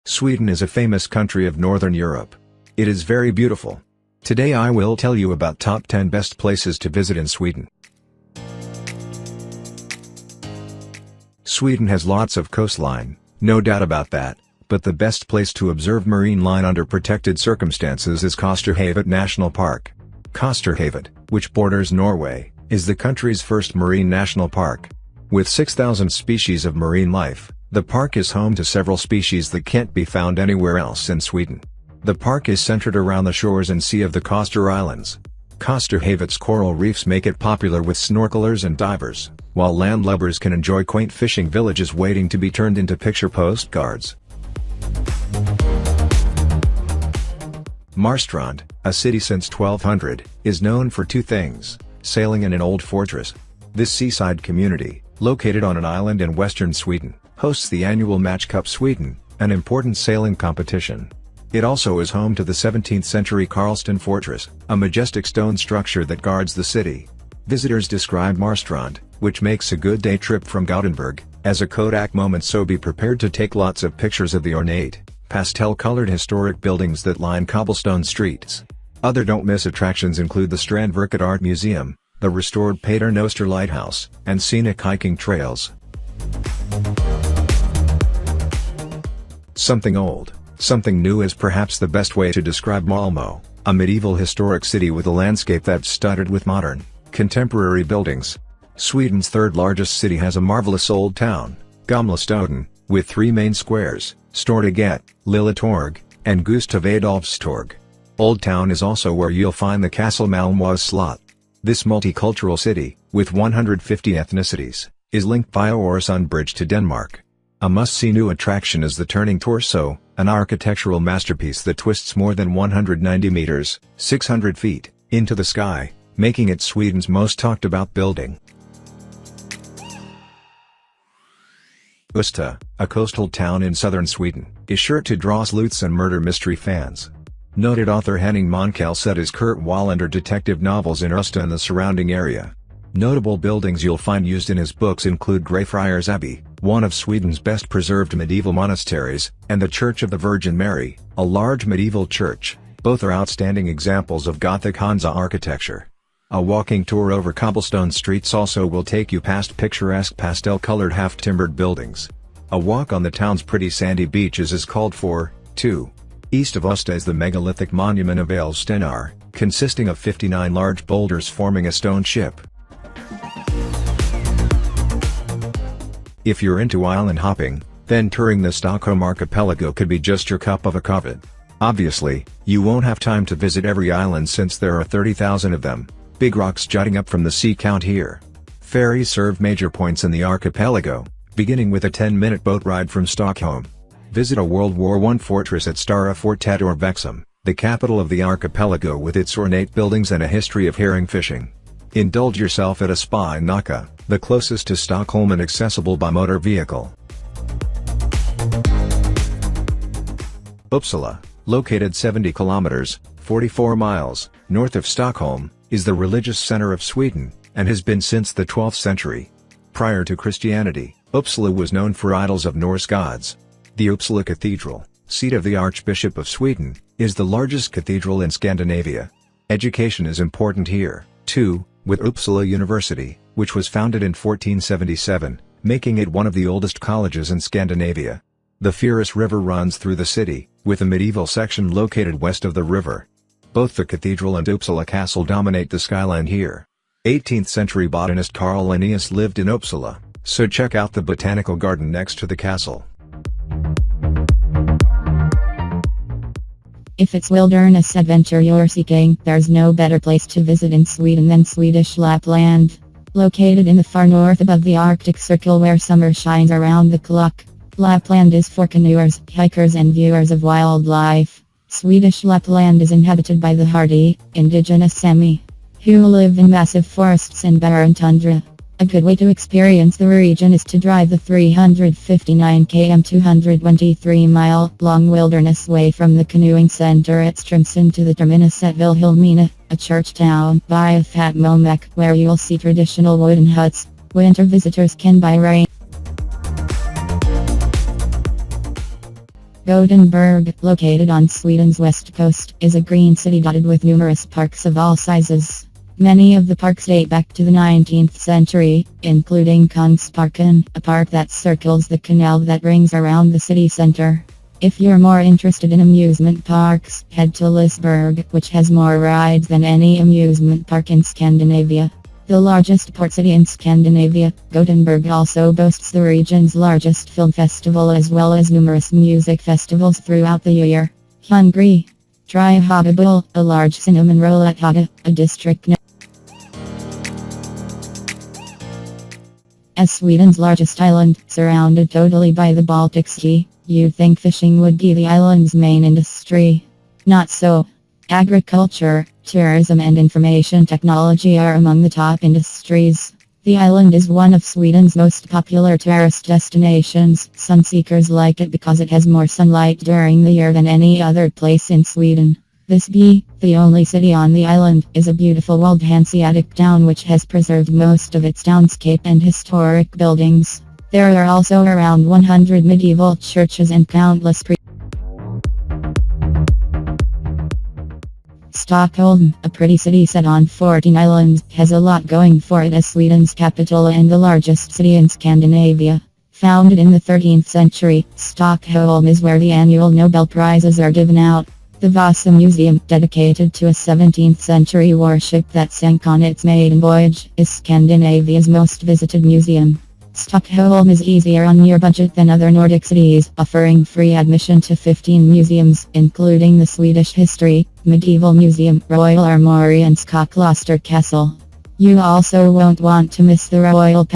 Sweden is a famous country of Northern Europe. It is very beautiful. Today I will tell you about top 10 best places to visit in Sweden. Sweden has lots of coastline, no doubt about that, but the best place to observe marine life under protected circumstances is Kosterhavet National Park. Kosterhavet, which borders Norway, is the country's first marine national park. With 6,000 species of marine life, the park is home to several species that can't be found anywhere else in Sweden. The park is centered around the shores and sea of the Koster Islands. Kosterhavet's coral reefs make it popular with snorkelers and divers, while landlubbers can enjoy quaint fishing villages waiting to be turned into picture postcards. Marstrand, a city since 1200, is known for two things: sailing and an old fortress. This seaside community, located on an island in western Sweden, hosts the annual Match Cup Sweden, an important sailing competition. It also is home to the 17th-century Karlsten Fortress, a majestic stone structure that guards the city. Visitors describe Marstrand, which makes a good day trip from Gothenburg, as a Kodak moment, so be prepared to take lots of pictures of the ornate, pastel-colored historic buildings that line cobblestone streets. Other don't-miss attractions include the Strandverket Art Museum, the restored Paternoster Lighthouse, and scenic hiking trails. Something old, something new is perhaps the best way to describe Malmo, a medieval historic city with a landscape that's studded with modern, contemporary buildings. Sweden's third-largest city has a marvelous old town, Gamla Stan, with three main squares, Stortorget, Lilla Torg, and Gustav Adolfs Torg. Old Town is also where you'll find the Castle Malmö's Slot. This multicultural city, with 150 ethnicities, is linked via Öresund Bridge to Denmark. A must-see new attraction is the Turning Torso, an architectural masterpiece that twists more than 190 meters, 600 feet, into the sky, making it Sweden's most talked-about building. Ystad, a coastal town in southern Sweden, is sure to draw sleuths and murder mystery fans. Noted author Henning Mankell set his Kurt Wallander detective novels in Ystad and the surrounding area. Notable buildings you'll find used in his books include Greyfriars Abbey, one of Sweden's best preserved medieval monasteries, and the Church of the Virgin Mary, a large medieval church. Both are outstanding examples of Gothic Hansa architecture. A walking tour over cobblestone streets also will take you past picturesque pastel-colored half-timbered buildings. A walk on the town's pretty sandy beaches is called for, too. East of Ystad is the megalithic monument of Älvstenar, consisting of 59 large boulders forming a stone ship. If you're into island hopping, then touring the Stockholm Archipelago could be just your cup of a coffee. Obviously, you won't have time to visit every island since there are 30,000 of them. Big rocks jutting up from the sea count here. Ferries serve major points in the archipelago, beginning with a 10-minute boat ride from Stockholm. Visit a World War I fortress at Stara Fortet or Vexum, the capital of the archipelago with its ornate buildings and a history of herring fishing. Indulge yourself at a spa in Nacka, the closest to Stockholm and accessible by motor vehicle. Uppsala, located 70 kilometers, 44 miles, north of Stockholm, is the religious center of Sweden, and has been since the 12th century. Prior to Christianity, Uppsala was known for idols of Norse gods. The Uppsala Cathedral, seat of the Archbishop of Sweden, is the largest cathedral in Scandinavia. Education is important here, too, with Uppsala University, which was founded in 1477, making it one of the oldest colleges in Scandinavia. The Furus River runs through the city, with a medieval section located west of the river. Both the cathedral and Uppsala Castle dominate the skyline here. 18th-century botanist Carl Linnaeus lived in Uppsala, so check out the botanical garden next to the castle. If it's wilderness adventure you're seeking, there's no better place to visit in Sweden than Swedish Lapland. Located in the far north above the Arctic Circle where summer shines around the clock, Lapland is for canoers, hikers and viewers of wildlife. Swedish Lapland is inhabited by the hardy, indigenous Sami, who live in massive forests and barren tundra. A good way to experience the region is to drive the 359 km 223-mile-long wilderness way from the canoeing center at Strömsund to the terminus at Vilhelmina, a church town by Fatmomek, where you'll see traditional wooden huts. Winter visitors can buy rain Gothenburg, located on Sweden's west coast, is a green city dotted with numerous parks of all sizes. Many of the parks date back to the 19th century, including Kungsparken, a park that circles the canal that rings around the city center. If you're more interested in amusement parks, head to Ystad, which has more rides than any amusement park in Scandinavia. The largest port city in Scandinavia, Gothenburg also boasts the region's largest film festival as well as numerous music festivals throughout the year. Hungry? Try Hagebul, a large cinnamon roll at Haga, a district as Sweden's largest island, surrounded totally by the Baltic Sea. You'd think fishing would be the island's main industry. Not so. Agriculture, tourism and information technology are among the top industries. The island is one of Sweden's most popular tourist destinations. Sunseekers like it because it has more sunlight during the year than any other place in Sweden. This be, the only city on the island, is a beautiful walled Hanseatic town which has preserved most of its townscape and historic buildings. There are also around 100 medieval churches and countless Stockholm, a pretty city set on 14 islands, has a lot going for it as Sweden's capital and the largest city in Scandinavia. Founded in the 13th century, Stockholm is where the annual Nobel Prizes are given out. The Vasa Museum, dedicated to a 17th century warship that sank on its maiden voyage, is Scandinavia's most visited museum. Stockholm is easier on your budget than other Nordic cities, offering free admission to 15 museums, including the Swedish History, Medieval Museum, Royal Armoury and Skokloster Castle. You also won't want to miss the Royal